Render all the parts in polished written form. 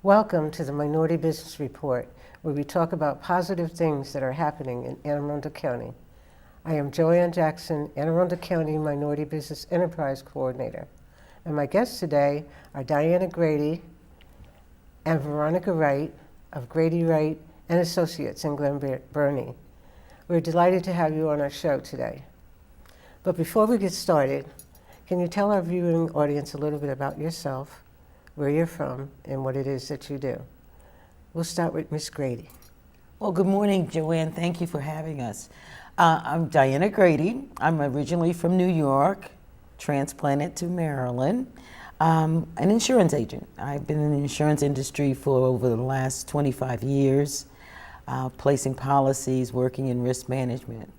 Welcome to the Minority Business Report, where we talk about positive things that are happening in Anne Arundel County. I am Joanne Jackson, Anne Arundel County Minority Business Enterprise Coordinator. And my guests today are Diana Grady and Veronica Wright of Grady, Wright and Associates in Glen Burnie. We're delighted to have you on our show today. But before we get started, can you tell our viewing audience a little bit about yourself, where you're from, and what it is that you do? We'll start with Miss Grady. Well, good morning, Joanne. Thank you for having us. I'm Diana Grady. I'm originally from New York, transplanted to Maryland. An insurance agent. I've been in the insurance industry for over the last 25 years, placing policies, working in risk management.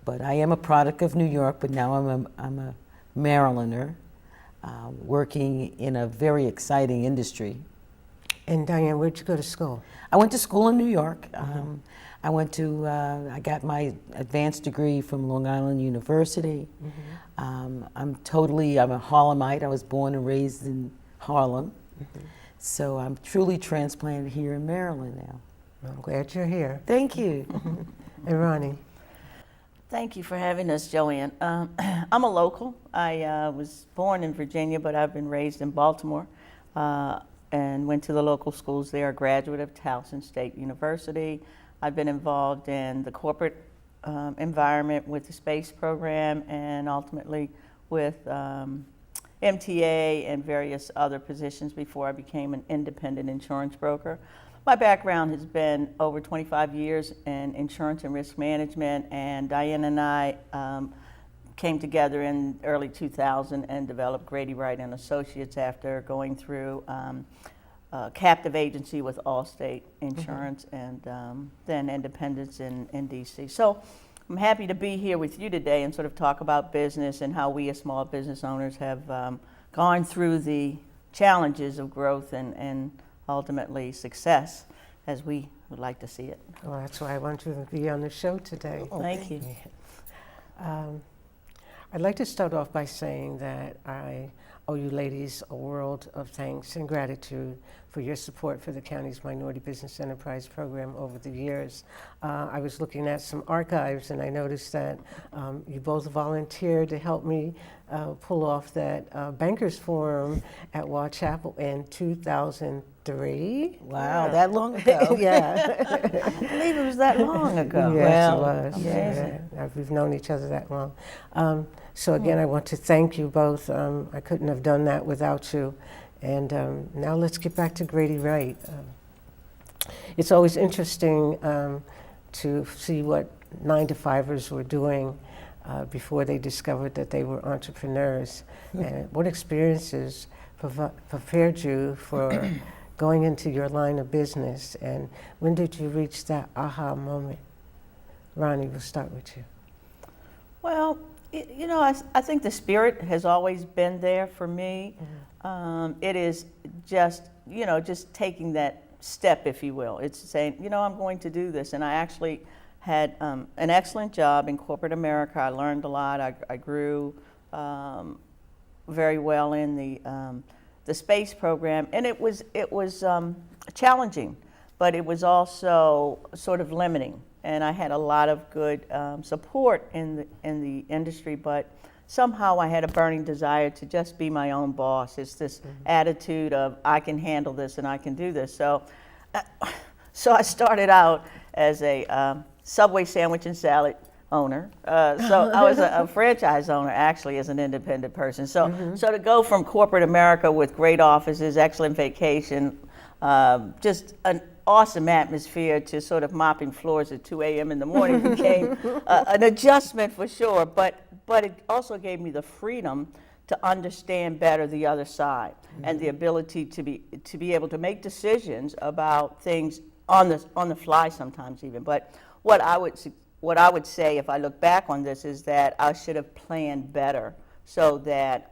But I am a product of New York, but now I'm a Marylander, working in a very exciting industry. And Diane, where'd you go to school? I went to school in New York. I got my advanced degree from Long Island University. I'm a Harlemite. I was born and raised in Harlem. So I'm truly transplanted here in Maryland now. I'm glad you're here. Thank you. And Ronnie? Thank you for having us, Joanne. I'm a local. I was born in Virginia, but I've been raised in Baltimore and went to the local schools there, a graduate of Towson State University. I've been involved in the corporate environment with the space program and ultimately with MTA and various other positions before I became an independent insurance broker. My background has been over 25 years in insurance and risk management, and Diane and I came together in early 2000 and developed Grady, Wright and Associates after going through a captive agency with Allstate Insurance and then independence in DC. So I'm happy to be here with you today and sort of talk about business and how we as small business owners have gone through the challenges of growth and ultimately success as we would like to see it. Well, that's why I want you to be on the show today. Thank you. I'd like to start off by saying that I owe you ladies a world of thanks and gratitude for your support for the county's Minority Business Enterprise Program over the years. I was looking at some archives and I noticed that you both volunteered to help me pull off that Bankers Forum at Waugh Chapel in 2003. Wow, that long ago. Yeah. I believe it was that long ago. Yes, Well, it was. amazing. Yeah. We've known each other that long. So again, I want to thank you both. I couldn't have done that without you. And now let's get back to Grady Wright. It's always interesting to see what 9-to-5ers were doing before they discovered that they were entrepreneurs. And what experiences prepared you for going into your line of business? And when did you reach that aha moment? Ronnie, we'll start with you. Well, I think the spirit has always been there for me. It is just taking that step, if you will. It's saying, I'm going to do this. And I actually had an excellent job in corporate America. I learned a lot. I grew very well in the space program, and it was challenging, but it was also sort of limiting. And I had a lot of good support in the industry, but somehow I had a burning desire to just be my own boss. It's this attitude of I can handle this and I can do this. So I started out as a Subway sandwich and salad owner. So I was a franchise owner actually as an independent person. So to go from corporate America with great offices, excellent vacation, just an awesome atmosphere to sort of mopping floors at 2 a.m. in the morning became an adjustment for sure, but it also gave me the freedom to understand better the other side and the ability to be able to make decisions about things on the fly sometimes even. But what I would say if I look back on this is that I should have planned better so that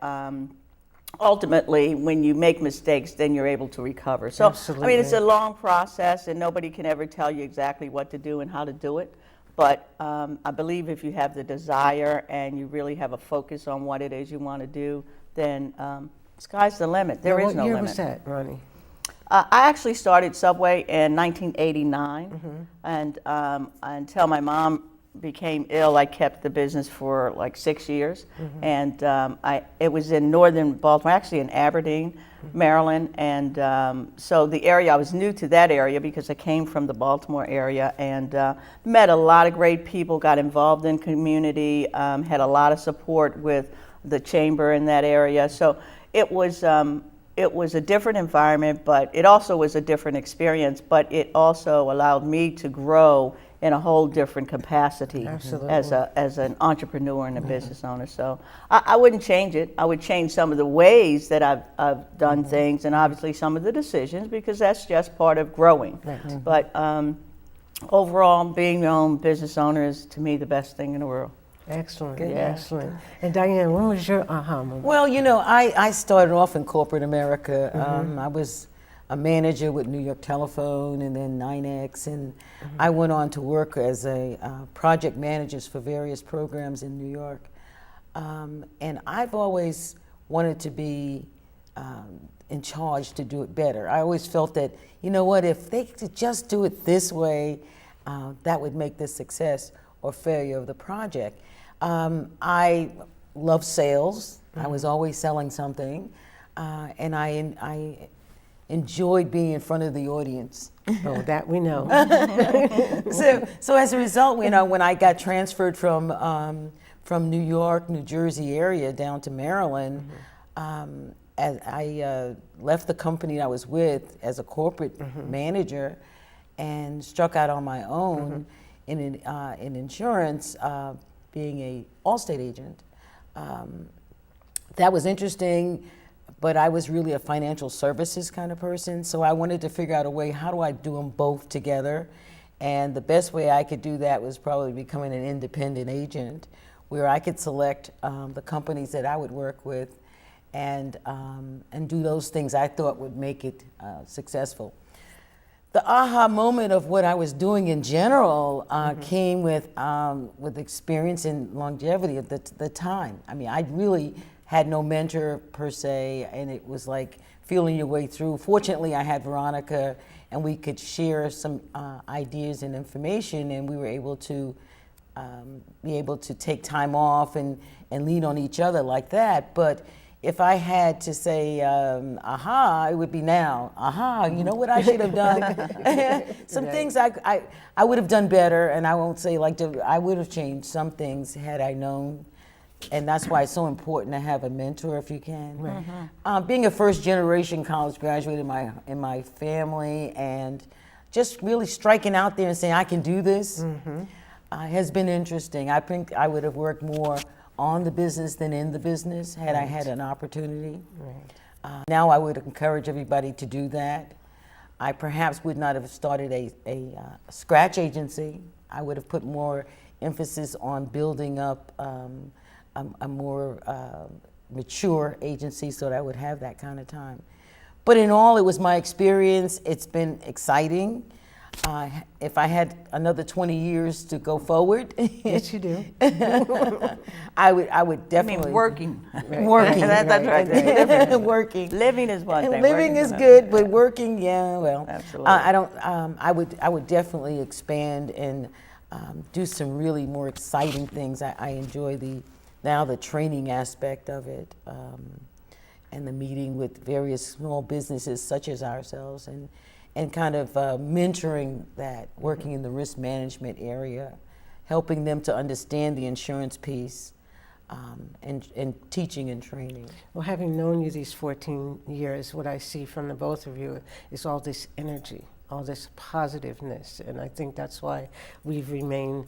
ultimately, when you make mistakes, then you're able to recover. So, Absolutely. I mean, it's a long process, and nobody can ever tell you exactly what to do and how to do it. But I believe if you have the desire and you really have a focus on what it is you want to do, then sky's the limit. There is no limit. What year was that, Ronnie? I actually started Subway in 1989, and until my mom became ill, I kept the business for like 6 years, and it was in northern Baltimore, actually in Aberdeen, Maryland, and so the area, I was new to that area because I came from the Baltimore area, and met a lot of great people, got involved in community, had a lot of support with the chamber in that area, so it was a different environment, but it also was a different experience, but it also allowed me to grow in a whole different capacity as an entrepreneur and a business owner. So I wouldn't change it. I would change some of the ways that I've done things, and obviously some of the decisions, because that's just part of growing. But overall, being your own business owner is, to me, the best thing in the world. Excellent, Yeah. excellent. And Diane, when was your aha moment? Well, I started off in corporate America. I was a manager with New York Telephone and then 9X, and I went on to work as a project manager for various programs in New York. And I've always wanted to be in charge to do it better. I always felt that, if they could just do it this way, that would make the success or failure of the project. I love sales. I was always selling something, and I enjoyed being in front of the audience. Oh, that we know. So as a result, when I got transferred from New York, New Jersey area down to Maryland, as I left the company I was with as a corporate manager and struck out on my own in insurance, being a Allstate agent. That was interesting, but I was really a financial services kind of person, so I wanted to figure out a way, how do I do them both together? And the best way I could do that was probably becoming an independent agent, where I could select the companies that I would work with and do those things I thought would make it successful. The aha moment of what I was doing in general came with experience and longevity at the time. I mean, I really had no mentor per se, and it was like feeling your way through. Fortunately, I had Veronica, and we could share some ideas and information, and we were able to take time off and lean on each other like that. But if I had to say, aha, it would be now. Aha, you know what I should have done? Some things I would have done better, and I won't say I would have changed some things had I known. And that's why it's so important to have a mentor if you can. Being a first generation college graduate in my family, and just really striking out there and saying, I can do this, has been interesting. I think I would have worked more on the business than in the business had I had an opportunity. Now I would encourage everybody to do that. I perhaps would not have started a scratch agency. I would have put more emphasis on building up a more mature agency so that I would have that kind of time. But in all, it was my experience. It's been exciting. If I had another 20 years to go forward, Yes, you do. I would definitely. I mean, working. Working. That's right. Working. Living is one thing. Living working is another. good, but working, yeah, well. Absolutely. I don't. I would definitely expand and do some really more exciting things. I enjoy the training aspect of it, and the meeting with various small businesses such as ourselves, and kind of mentoring that, working in the risk management area, helping them to understand the insurance piece, and teaching and training. Well, having known you these 14 years, what I see from the both of you is all this energy, all this positiveness, and I think that's why we've remained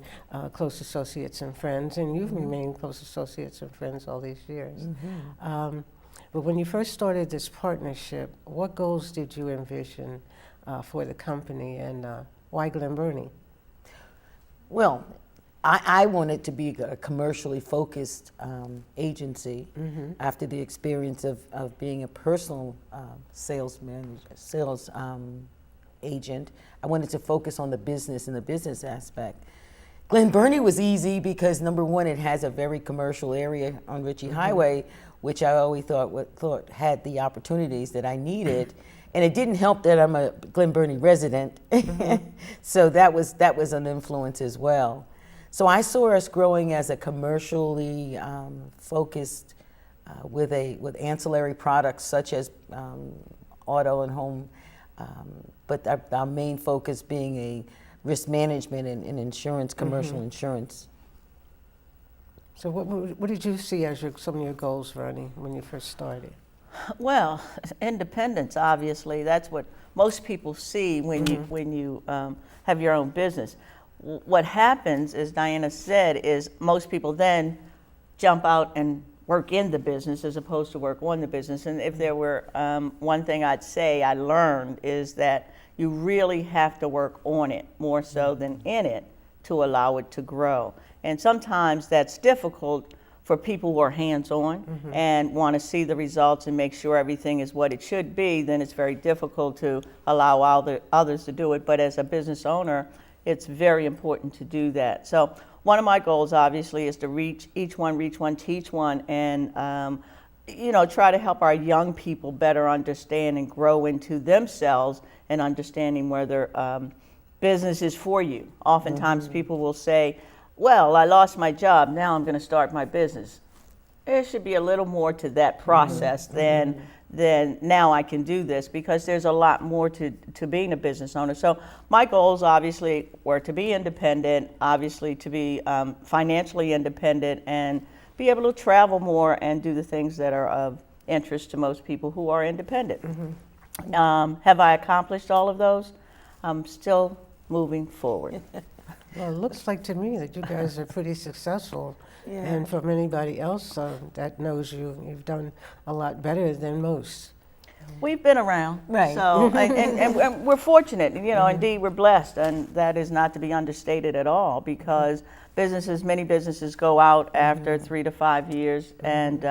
close associates and friends, and you've remained close associates and friends all these years. But when you first started this partnership, what goals did you envision for the company, and why Glen Burnie? Well, I wanted to be a commercially focused agency after the experience of being a personal sales agent. I wanted to focus on the business and the business aspect. Glen Burnie was easy because, number one, it has a very commercial area on Ritchie Highway, which I always thought had the opportunities that I needed. And it didn't help that I'm a Glen Burnie resident, so that was an influence as well. So I saw us growing as a commercially focused with ancillary products such as auto and home, but our main focus being a risk management and insurance, commercial insurance. So what did you see as some of your goals, Vernie, when you first started? Well, independence, obviously, that's what most people see when you have your own business. What happens, as Diana said, is most people then jump out and work in the business as opposed to work on the business. And if there were one thing I'd say I learned is that you really have to work on it more so than in it to allow it to grow. And sometimes that's difficult for people who are hands-on and want to see the results and make sure everything is what it should be. Then it's very difficult to allow others to do it. But as a business owner, it's very important to do that. So one of my goals, obviously, is to reach one, teach one, and try to help our young people better understand and grow into themselves and understanding whether business is for you. Oftentimes people will say, well, I lost my job, now I'm going to start my business. There should be a little more to that process than now I can do this, because there's a lot more to being a business owner. So my goals obviously were to be independent, obviously to be financially independent, and be able to travel more and do the things that are of interest to most people who are independent. Have I accomplished all of those? I'm still moving forward. Well, it looks like to me that you guys are pretty successful. And from anybody else that knows you, you've done a lot better than most. We've been around, Right. So and we're fortunate. Indeed, we're blessed, and that is not to be understated at all. Because many businesses go out after 3 to 5 years, and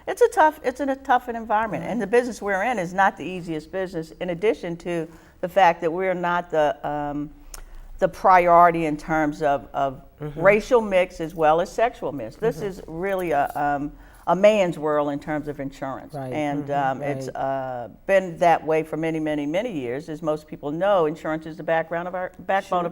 it's a tough environment. And the business we're in is not the easiest business. In addition to the fact that we're not the priority in terms of racial mix as well as sexual mix. This is really a man's world in terms of insurance. Right. And it's been that way for many, many, many years. As most people know, insurance is the backbone of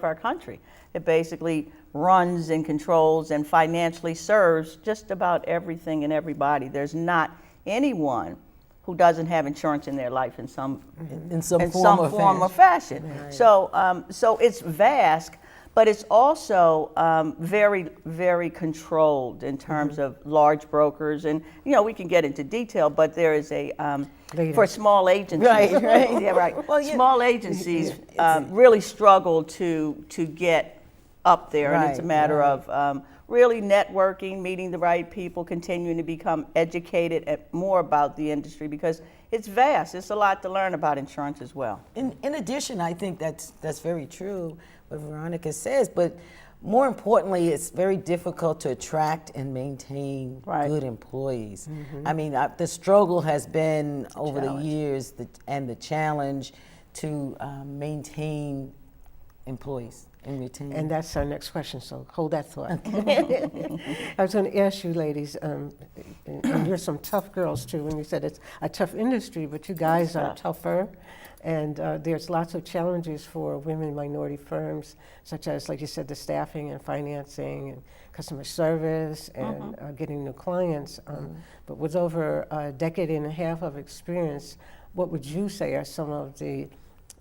our country. It basically runs and controls and financially serves just about everything and everybody. There's not anyone who doesn't have insurance in their life in some form or fashion. Right. So it's vast, but it's also very, very controlled in terms of large brokers. And we can get into detail, but there is for small agencies. Right. Yeah, right. Well, small agencies really struggle to get up there, and it's a matter of really networking, meeting the right people, continuing to become educated more about the industry, because it's vast. It's a lot to learn about insurance as well. In addition, I think that's very true what Veronica says, but more importantly, it's very difficult to attract and maintain good employees. I mean, the struggle has been over the years, and the challenge to maintain employees and retain. And that's our next question, so hold that thought. I was going to ask you ladies, and you're some tough girls too, when you said it's a tough industry, but you guys are tougher. And there's lots of challenges for women minority firms, such as, like you said, the staffing and financing and customer service and getting new clients. But with over a decade and a half of experience, what would you say are some of the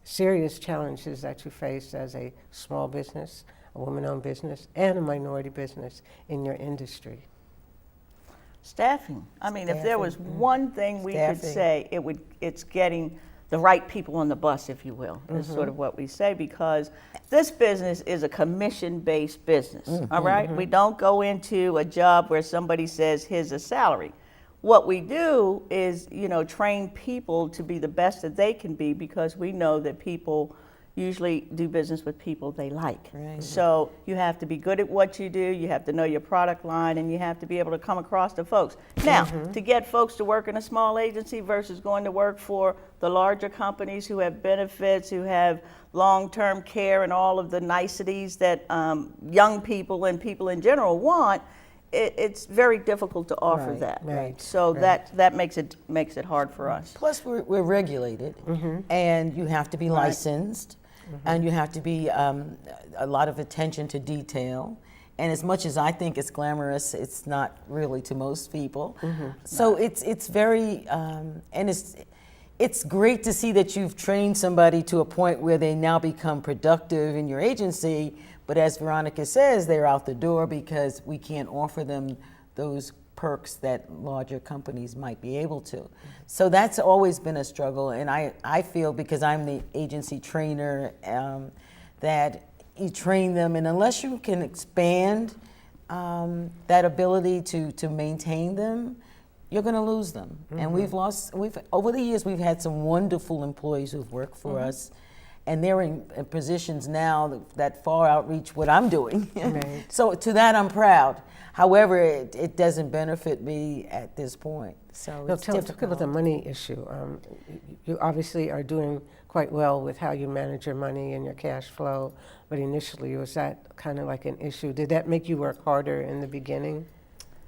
serious challenges that you face as a small business, a woman-owned business, and a minority business in your industry? Staffing. I mean, if there was one thing we could say, it's getting the right people on the bus, if you will, is sort of what we say, because this business is a commission-based business, all right? We don't go into a job where somebody says, here's a salary. What we do is, train people to be the best that they can be, because we know that people usually do business with people they like. Right. So you have to be good at what you do, you have to know your product line, and you have to be able to come across to folks. Now, to get folks to work in a small agency versus going to work for the larger companies who have benefits, who have long-term care and all of the niceties that young people and people in general want, it's very difficult to offer Right, that. right, So right. that makes it hard for us. Plus, we're regulated, and you have to be licensed, and you have to be a lot of attention to detail. And as much as I think it's glamorous, it's not really to most people. So it's very, and it's great to see that you've trained somebody to a point where they now become productive in your agency. But as Veronica says, they're out the door because we can't offer them those perks that larger companies might be able to. So that's always been a struggle. And I feel, because I'm the agency trainer, that you train them, and unless you can expand that ability to maintain them, you're going to lose them. And we've over the years, we've had some wonderful employees who've worked for us, and they're in positions now that far outreach what I'm doing. Right. So to that, I'm proud. However, it doesn't benefit me at this point. So No, it's talk difficult. about the money issue. You obviously are doing quite well with how you manage your money and your cash flow, but initially, was that kind of like an issue? Did that make you work harder in the beginning?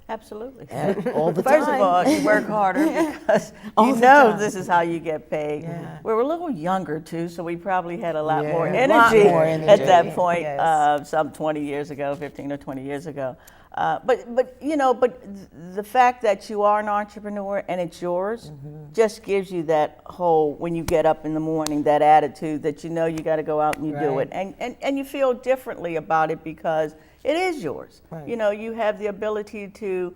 Absolutely. And all the First time. of all, you work harder because All you the know time. this is how you get paid. Yeah. We were a little younger too, so we probably had a lot Yeah. more A lot energy, more at energy, that point, yes. some 20 years ago, 15 or 20 years ago. But the fact that you are an entrepreneur and it's yours just gives you that whole, when you get up in the morning, that attitude that you know you got to go out and you do Right. it. And you feel differently about it because it is yours. Right. You know, you have the ability to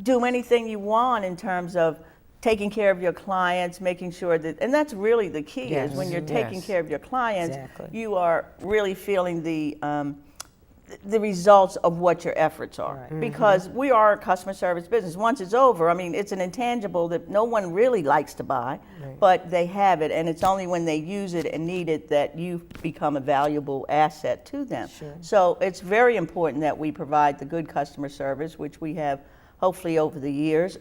do anything you want in terms of taking care of your clients, making sure that, and that's really the key, Yes, is when you're taking yes. care of your clients, Exactly. you are really feeling the results of what your efforts are. Right. Because we are a customer service business. Once it's over, I mean, it's an intangible that no one really likes to buy, Right. but they have it, and it's only when they use it and need it that you become a valuable asset to them. Sure. So it's very important that we provide the good customer service, which we have hopefully over the years.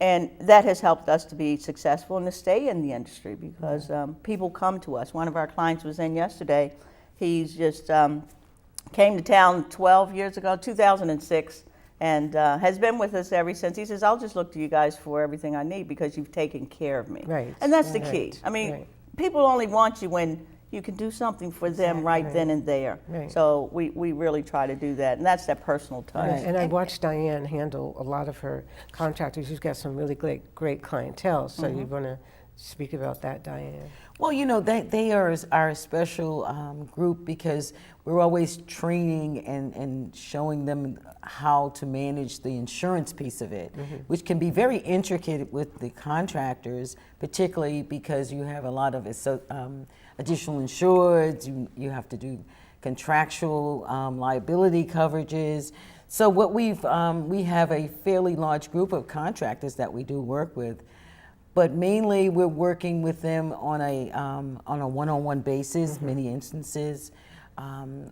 And that has helped us to be successful and to stay in the industry because people come to us. One of our clients was in yesterday. He's just came to town 12 years ago, 2006, and has been with us ever since. He says, I'll just look to you guys for everything I need because you've taken care of me. Right, And that's the right, key. I mean, right. people only want you when you can do something for them right Right. then and there. Right. So we really try to do that, and that's that personal touch. And I watched Diane handle a lot of her contractors. She's got some really great clientele. So you want to speak about that, Diane? Well, you know, they are our special group because we're always training and showing them how to manage the insurance piece of it, which can be very intricate with the contractors, particularly because you have a lot of additional insureds, you have to do contractual liability coverages. So what we have a fairly large group of contractors that we do work with. But mainly, we're working with them on a one-on-one basis. Many instances,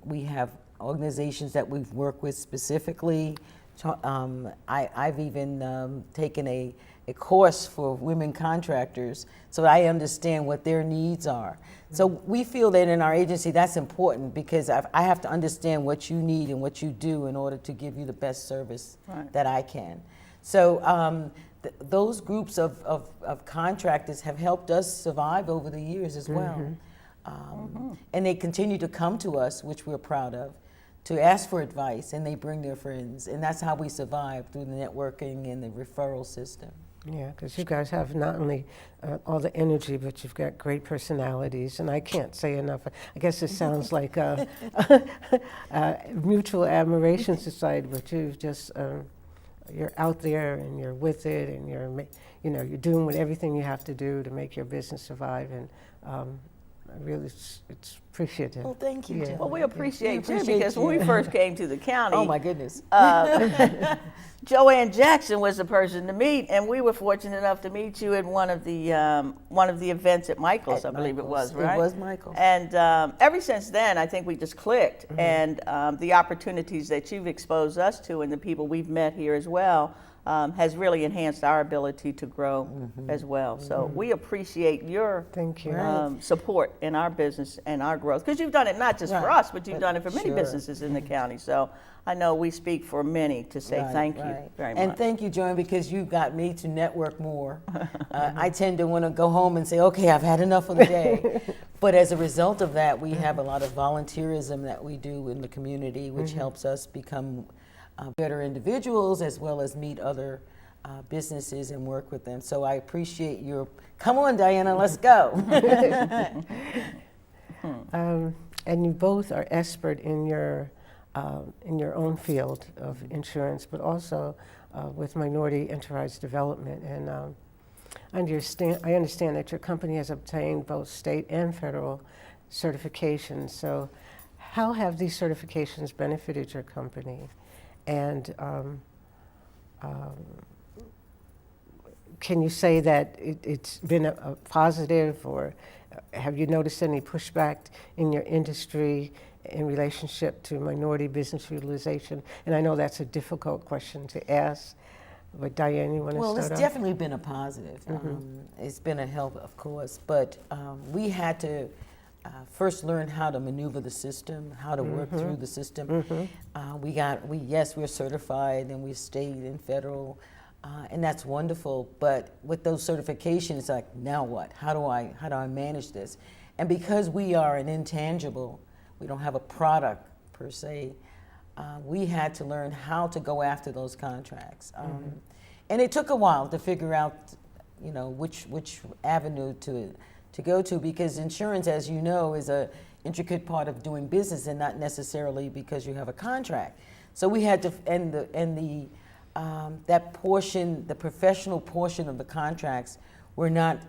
we have organizations that we've worked with specifically. I've even taken a course for women contractors, so I understand what their needs are. So we feel that in our agency, that's important because I have to understand what you need and what you do in order to give you the best service Right. that I can. So. Those groups of contractors have helped us survive over the years as well. And they continue to come to us, which we're proud of, to ask for advice, and they bring their friends. And that's how we survive, through the networking and the referral system. Yeah, because you guys have not only all the energy, but you've got great personalities, and I can't say enough. I guess it sounds like a mutual admiration society, but you've just you're out there and you're with it, and you're doing everything you have to do to make your business survive, and really it's appreciative. Well, thank you, Yeah. Jen. Well, we appreciate you appreciate because you. when we first came to the county, Oh my goodness. Joanne Jackson was the person to meet, and we were fortunate enough to meet you at one of the events at Michael's, I believe it was, right? It was Michael's. And ever since then, I think we just clicked, and the opportunities that you've exposed us to, and the people we've met here as well, has really enhanced our ability to grow as well. So we appreciate your Thank you. support in our business and our growth, because you've done it not just for Right. us, but you've done it for many Sure. businesses in the county. So I know we speak for many to say Right, thank you right. very much. And thank you, Joanne, because you got me to network more. I tend to want to go home and say, okay, I've had enough for the day. But as a result of that, we have a lot of volunteerism that we do in the community, which helps us become better individuals, as well as meet other businesses and work with them. So I appreciate your, come on, Diana, let's go. And you both are expert in your own field of insurance, but also with minority enterprise development. And I understand that your company has obtained both state and federal certifications. So how have these certifications benefited your company? And can you say that it's been a positive, or have you noticed any pushback in your industry in relationship to minority business utilization? And I know that's a difficult question to ask, but Diane, you want to Well, start it's off? definitely been a positive. It's been a help, of course, but we had to first learn how to maneuver the system, how to work through the system. We're certified, and we state and federal, and that's wonderful. But with those certifications, like, now what? How do I manage this? And because we are an intangible, we don't have a product per se. We had to learn how to go after those contracts, and it took a while to figure out, which avenue to go to, because insurance, as you know, is a intricate part of doing business, and not necessarily because you have a contract. So we had to, that portion, the professional portion of the contracts, were not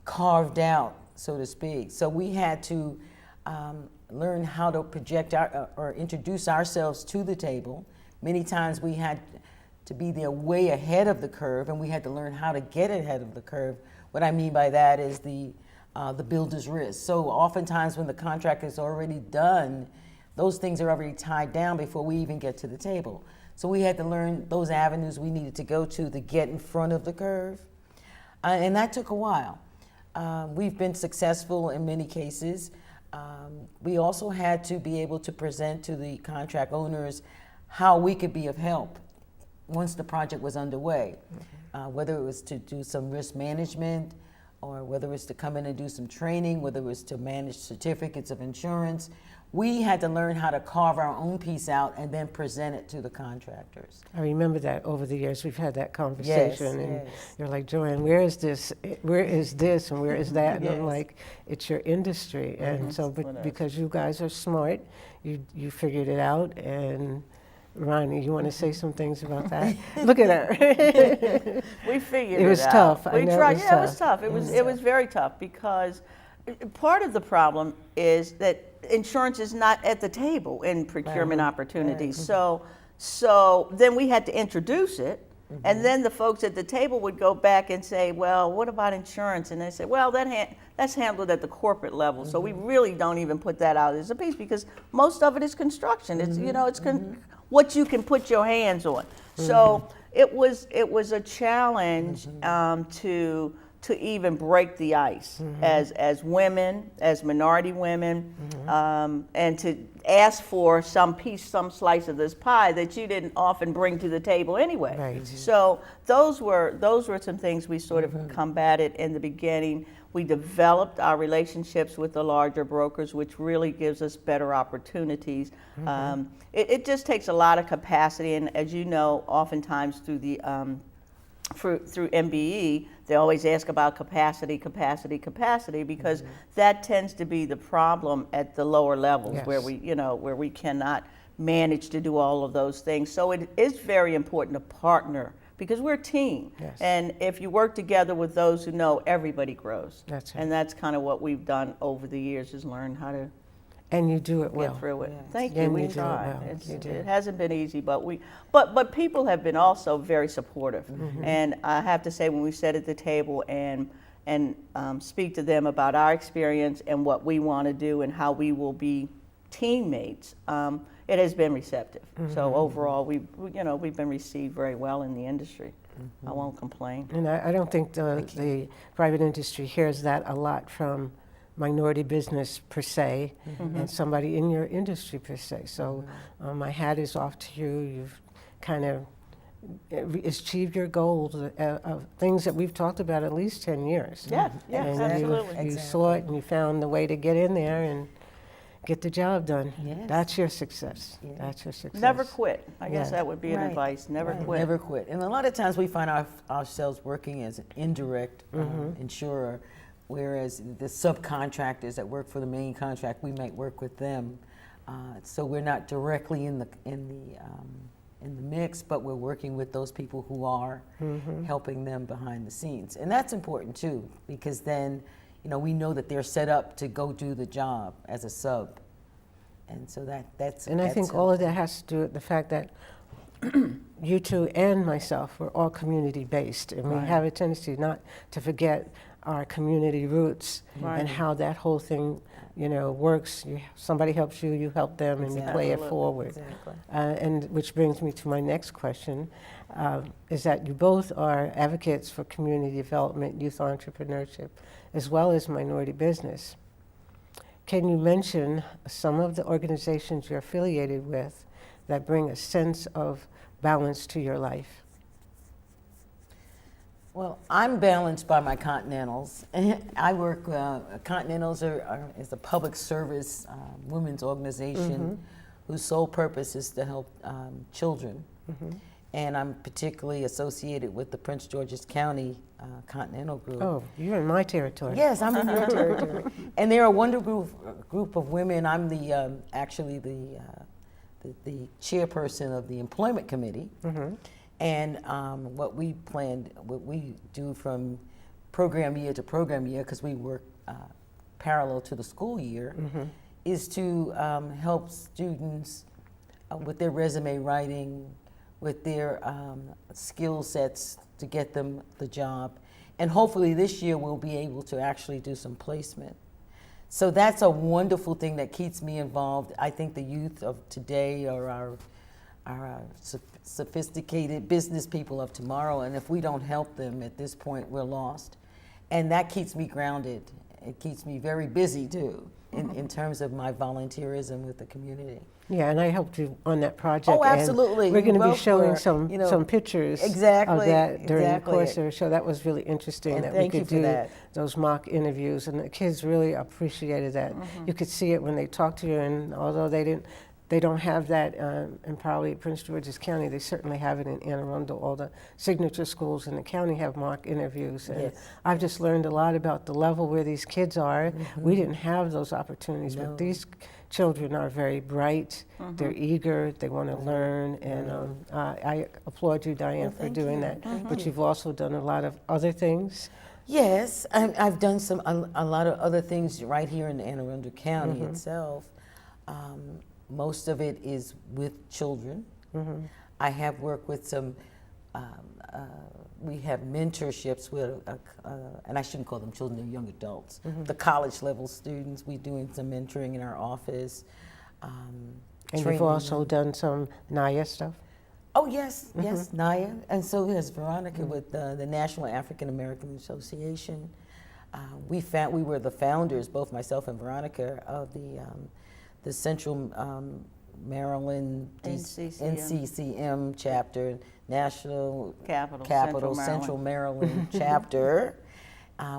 carved out, so to speak. So we had to learn how to project or introduce ourselves to the table. Many times we had to be there way ahead of the curve, and we had to learn how to get ahead of the curve. What I mean by that is the builder's risk. So oftentimes when the contract is already done, those things are already tied down before we even get to the table. So we had to learn those avenues we needed to go to get in front of the curve. And that took a while. We've been successful in many cases. We also had to be able to present to the contract owners how we could be of help once the project was underway, whether it was to do some risk management, or whether it was to come in and do some training, whether it was to manage certificates of insurance. We had to learn how to carve our own piece out and then present it to the contractors. I remember that over the years we've had that conversation, and yes. you're like, Joanne, where is this, and where is that? And I'm Yes. like, it's your industry. And so, but because you guys are smart, you figured it out. And Ronnie, you want to say some things about that? Look at her. We figured it out. It was tough. I We know tried. it was Yeah, it was tough. tough. It was very tough, because part of the problem is that insurance is not at the table in procurement opportunities. So then we had to introduce it, and then the folks at the table would go back and say, well, what about insurance? And they say, well, that's handled at the corporate level, so we really don't even put that out as a piece, because most of it is construction. It's what you can put your hands on. So it was a challenge to even break the ice as women, as minority women, and to ask for some slice of this pie that you didn't often bring to the table anyway. Right. So those were some things we sort of combated in the beginning. We developed our relationships with the larger brokers, which really gives us better opportunities. It just takes a lot of capacity, and as you know, oftentimes through the through MBE, they always ask about capacity, because that tends to be the problem at the lower levels. Yes. where we cannot manage to do all of those things. So it is very important to partner, because we're a team. Yes. And if you work together with those who know, everybody grows. That's right. And that's kind of what we've done over the years, is learn how to And you do it well. get through it. Yes. Thank And you. We you do it try. well. You do. It hasn't been easy, but people have been also very supportive. And I have to say, when we sit at the table and speak to them about our experience and what we want to do and how we will be teammates, it has been receptive. So overall, we've been received very well in the industry. I won't complain. And I don't think the private industry hears that a lot from minority business per se, and somebody in your industry per se. So my hat is off to you. You've kind of achieved your goals of things that we've talked about at least 10 years. Yeah, And absolutely. you saw it and you found the way to get in there and get the job done. Yes. That's your success. Yeah. That's your success. Never quit. I guess Yeah. that would be an Right. advice. Never Right. quit. Never quit. And a lot of times we find ourselves working as an indirect insurer, whereas the subcontractors that work for the main contract, we might work with them. So we're not directly in the mix, but we're working with those people who are helping them behind the scenes. And that's important too, because then, we know that they're set up to go do the job as a sub. And so that's. And I think all of that has to do with the fact that you two and myself, we're all community-based, and we have a tendency not to forget our community roots and how that whole thing, works. Somebody helps you, you help them, and you play it Absolutely. forward. Exactly. And which brings me to my next question, is that you both are advocates for community development, youth entrepreneurship, as well as minority business. Can you mention some of the organizations you're affiliated with that bring a sense of balance to your life? Well, I'm balanced by my Continentals. I work, Continentals is a public service women's organization whose sole purpose is to help children. And I'm particularly associated with the Prince George's County Continental Group. Oh, you're in my territory. Yes, I'm in your territory. And they're a wonderful group of women. I'm actually the chairperson of the employment committee. And what we do from program year to program year, because we work parallel to the school year, is to help students with their resume writing, with their skill sets to get them the job. And hopefully this year we'll be able to actually do some placement. So that's a wonderful thing that keeps me involved. I think the youth of today are our sophisticated business people of tomorrow, and if we don't help them at this point, we're lost. And that keeps me grounded. It keeps me very busy too, in terms of my volunteerism with the community. Yeah, and I helped you on that project. Oh, absolutely. And we're going to be Both showing were, some pictures of Exactly, that during exactly. the course of the show. That was really interesting And that thank we you could for do that. those mock interviews, and the kids really appreciated that. You could see it when they talked to you, and although they don't have that in probably Prince George's County, they certainly have it in Anne Arundel. All the signature schools in the county have mock interviews. And Yes. I've just learned a lot about the level where these kids are. We didn't have those opportunities, No. but these children are very bright, they're eager, they want to learn, and I applaud you, Diane, Well, for thank doing you. that. Thank But you. you've also done a lot of other things. Yes, I've done a lot of other things right here in Anne Arundel County itself. Most of it is with children. I have worked with some, we have mentorships with, and I shouldn't call them children, they're young adults. The college level students, we're doing some mentoring in our office. And you've training also them. done some NAYA stuff. Oh, yes, yes, Naya, and so has Veronica with the National African American Association. We were the founders, both myself and Veronica, of the Central Maryland NCCM chapter, National Capital, Central Maryland chapter,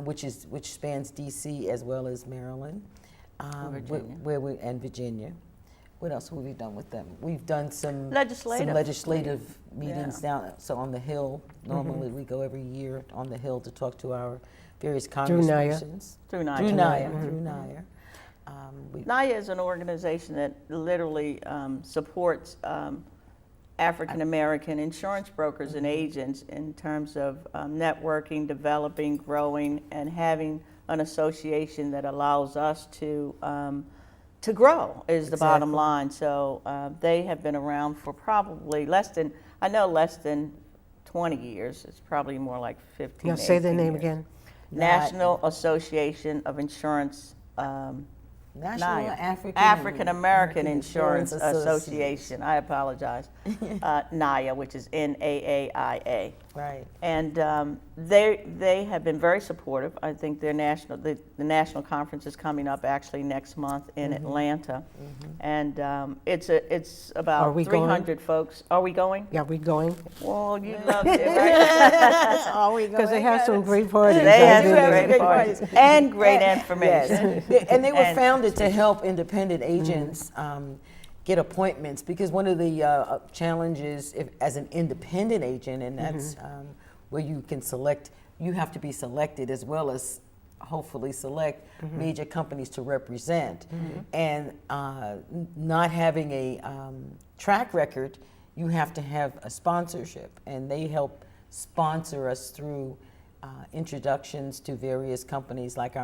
which spans DC as well as Maryland, Virginia. and Virginia. What else have we done with them? We've done some Legislative. meetings Yeah. down. So on the Hill, normally we go every year on the Hill to talk to our various Through NAYA? congresspersons. Through NAYA. Through NAYA. Through NAYA. NAYA is an organization that literally supports African American insurance brokers and agents in terms of networking, developing, growing, and having an association that allows us to grow is the bottom line. So they have been around for probably less than 20 years. It's probably more like 15. Now say their 18 name years. again. National Association of Insurance National African African American Insurance Insurance Association. I apologize. NAIA, which is NAAIA. Right. And they have been very supportive. I think their the national conference is coming up actually next month in Atlanta, and it's Are about we 300 folks. Are we going? Yeah, we going? Well, you loved it, right? Are we Because they going? have some great parties. They I have do some know. great parties and great information. Yes. And they were And- founded to help independent agents get appointments, because one of the challenges as an independent agent, and that's where you can select, you have to be selected as well as hopefully select major companies to represent. And not having a track record, you have to have a sponsorship, and they help sponsor us through introductions to various companies like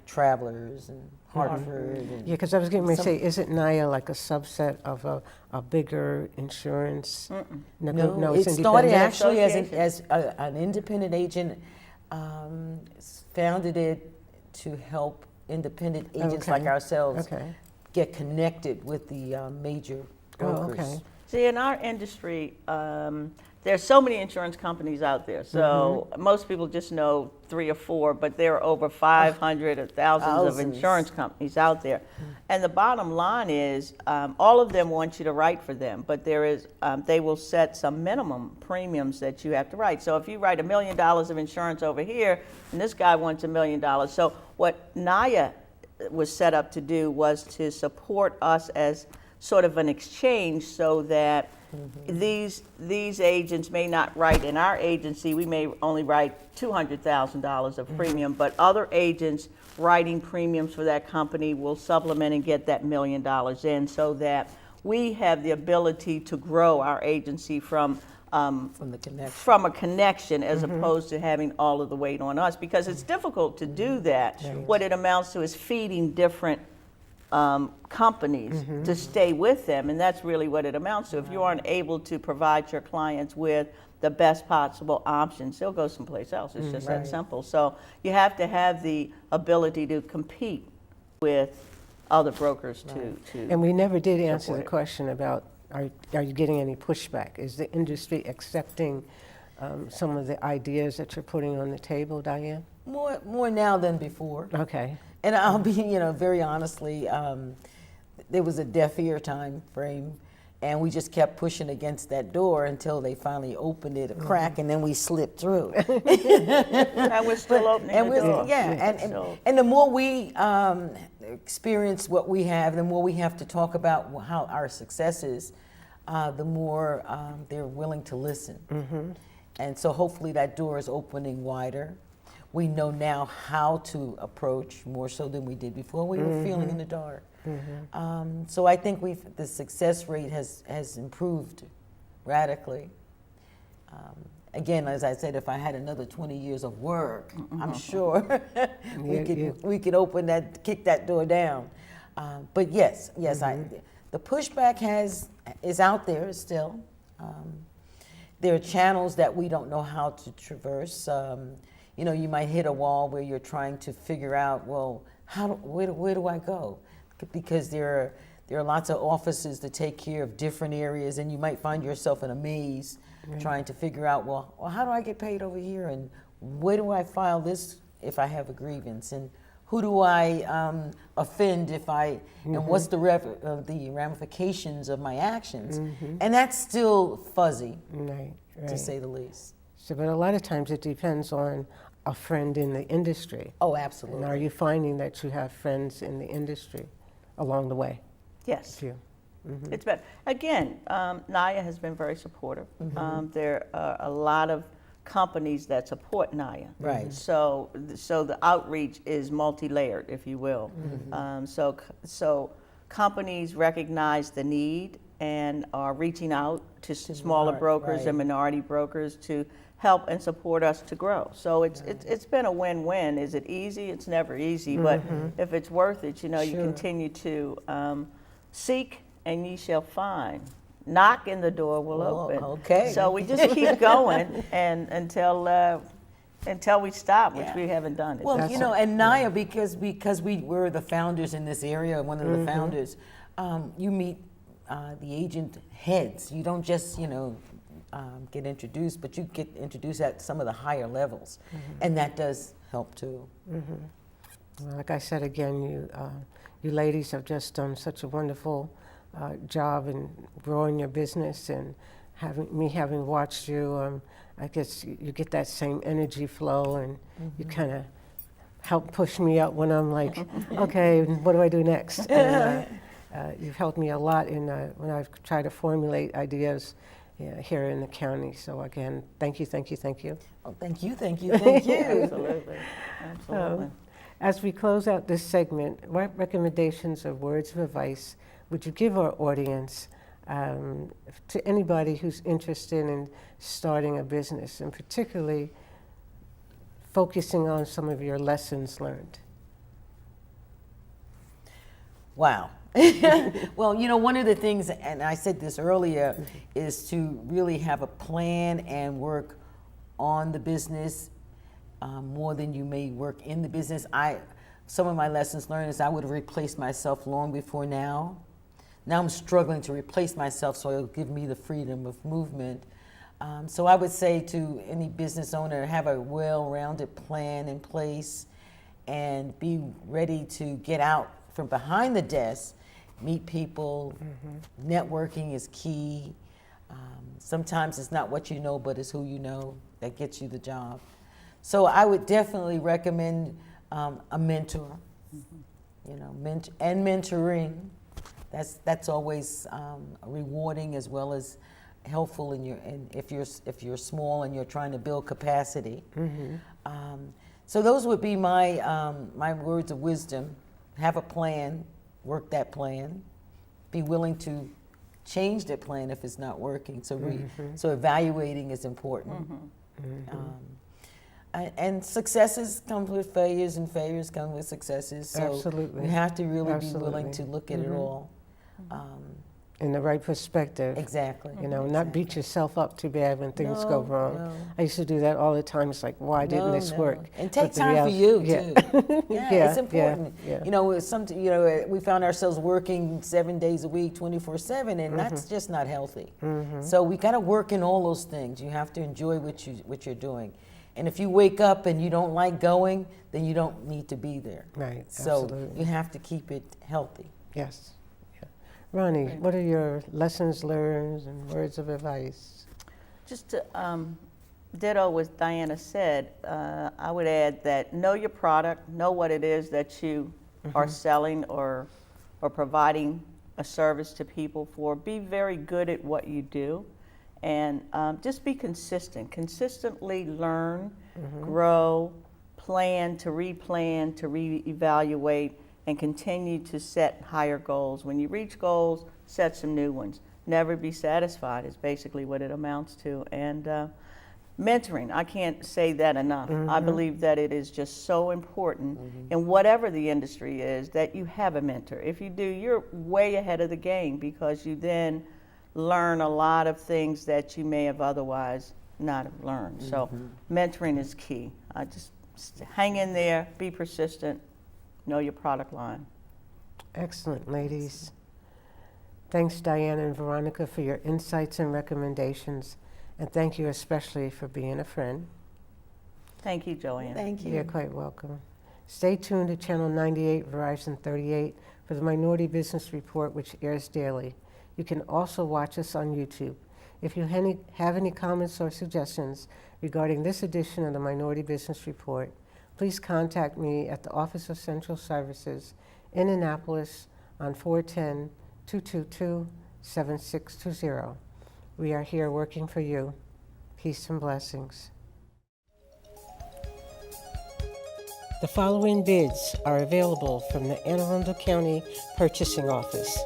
Travelers and Hartford. And Yeah, because I was going to say, isn't NAIA like a subset of a bigger insurance? No, it it's started independent. actually Association. as an independent agent, founded it to help independent agents like Okay. ourselves Okay. get connected with the major brokers. okay. See, in our industry, there's so many insurance companies out there. So most people just know 3 or 4, but there are over 500 or thousands of Thousands. insurance companies out there. And the bottom line is, all of them want you to write for them, but they will set some minimum premiums that you have to write. So if you write $1 million of insurance over here, and this guy wants $1 million. So what NAIA was set up to do was to support us as sort of an exchange, so that these agents may not write in our agency. We may only write $200,000 of premium, but other agents writing premiums for that company will supplement and get that $1 million in, so that we have the ability to grow our agency from the connection. from a connection, as opposed to having all of the weight on us, because it's difficult to do that. What it amounts to is feeding different companies to stay with them, and that's really what it amounts to. If you aren't able to provide your clients with the best possible options, they'll go someplace else. It's just that simple. So you have to have the ability to compete with other brokers to And we never did answer support the it. question about, are you getting any pushback? Is the industry accepting some of the ideas that you're putting on the table, Diane? More now than before. Okay. And I'll be, very honestly, there was a deaf ear time frame, and we just kept pushing against that door until they finally opened it a crack, and then we slipped through. and we're still opening And the door. and the more we experience what we have, the more we have to talk about how our success is, the more they're willing to listen. And so hopefully that door is opening wider. We know now how to approach more so than we did before. We were feeling in the dark. So I think the success rate has improved radically. Again, as I said, if I had another 20 years of work, I'm sure we could kick that door down. But yes, the pushback is out there still. There are channels that we don't know how to traverse. You might hit a wall where you're trying to figure out, well, where do I go? Because there are lots of offices that take care of different areas, and you might find yourself in a maze trying to figure out, well, how do I get paid over here, and where do I file this if I have a grievance, and who do I offend if and what's the ramifications of my actions? And that's still fuzzy, Right. to say the least. So, but a lot of times it depends on a friend in the industry. Oh, And absolutely. are you finding that you have friends in the industry along the way? Yes. Few. It's better. Again, NAIA has been very supportive. There are a lot of companies that support NAIA. Right. So the outreach is multi-layered, if you will. So companies recognize the need and are reaching out to smaller brokers right. and minority brokers to help and support us to grow. So it's been a win-win. Is it easy? It's never easy, but if it's worth it, you Sure. continue to seek and ye shall find. Knock and the door will open. Okay. So we just keep going and until until we stop, which Yeah. we haven't done. Well, That's you know, it. and Naya, because we were the founders in this area, one of the founders, you meet the agent heads. You don't just, get introduced, but you get introduced at some of the higher levels, and that does help too. Well, like I said again, you ladies have just done such a wonderful job in growing your business, and having watched you, I guess you get that same energy flow, and you kind of help push me up when I'm like, okay, what do I do next? And, you've helped me a lot in when I've tried to formulate ideas here in the county. So again, thank you, thank you, thank you. Oh, thank you, thank you, thank you. Absolutely, absolutely. As we close out this segment, what recommendations or words of advice would you give our audience to anybody who's interested in starting a business, and particularly focusing on some of your lessons learned? Wow. Well, one of the things, and I said this earlier, is to really have a plan and work on the business more than you may work in the business. Some of my lessons learned is I would have replaced myself long before now. Now I'm struggling to replace myself, so it'll give me the freedom of movement. So I would say to any business owner, have a well-rounded plan in place and be ready to get out from behind the desk, meet people. Networking is key. Sometimes it's not what you know, but it's who you know that gets you the job. So I would definitely recommend a mentor, and mentoring. That's always rewarding as well as helpful if you're small and you're trying to build capacity. So those would be my words of wisdom. Have a plan, work that plan, be willing to change that plan if it's not working. So evaluating is important. And successes come with failures, and failures come with successes. So Absolutely. you have to really be Absolutely. willing to look at it all. In the right perspective. Exactly. Not beat yourself up too bad when things go wrong. No. I used to do that all the time. It's like, why didn't this work? And take But the time for reality- you yeah. too. Yeah, it's important. Yeah. We found ourselves working 7 days a week, 24/7, and that's just not healthy. So we got to work in all those things. You have to enjoy what you're doing. And if you wake up and you don't like going, then you don't need to be there. Right, So absolutely. you have to keep it healthy. Yes. Yeah. Ronnie, what are your lessons learned and words of advice? Just to ditto what Diana said, I would add that know your product, know what it is that you are selling or providing a service to people for. Be very good at what you do, and just be consistent. Consistently learn, grow, plan to reevaluate, and continue to set higher goals. When you reach goals, set some new ones. Never be satisfied is basically what it amounts to. And mentoring, I can't say that enough. I believe that it is just so important in whatever the industry is that you have a mentor. If you do, you're way ahead of the game, because you then learn a lot of things that you may have otherwise not have learned. So mentoring is key. I just hang in there, be persistent, know your product line. Excellent, ladies. Thanks, Diana and Veronica, for your insights and recommendations. And thank you especially for being a friend. Thank you, Joanne. Thank you. You're quite welcome. Stay tuned to Channel 98, Verizon 38 for the Minority Business Report, which airs daily. You can also watch us on YouTube. If you have any comments or suggestions regarding this edition of the Minority Business Report, please contact me at the Office of Central Services in Annapolis on 410-222-7620. We are here working for you. Peace and blessings. The following bids are available from the Anne Arundel County Purchasing Office.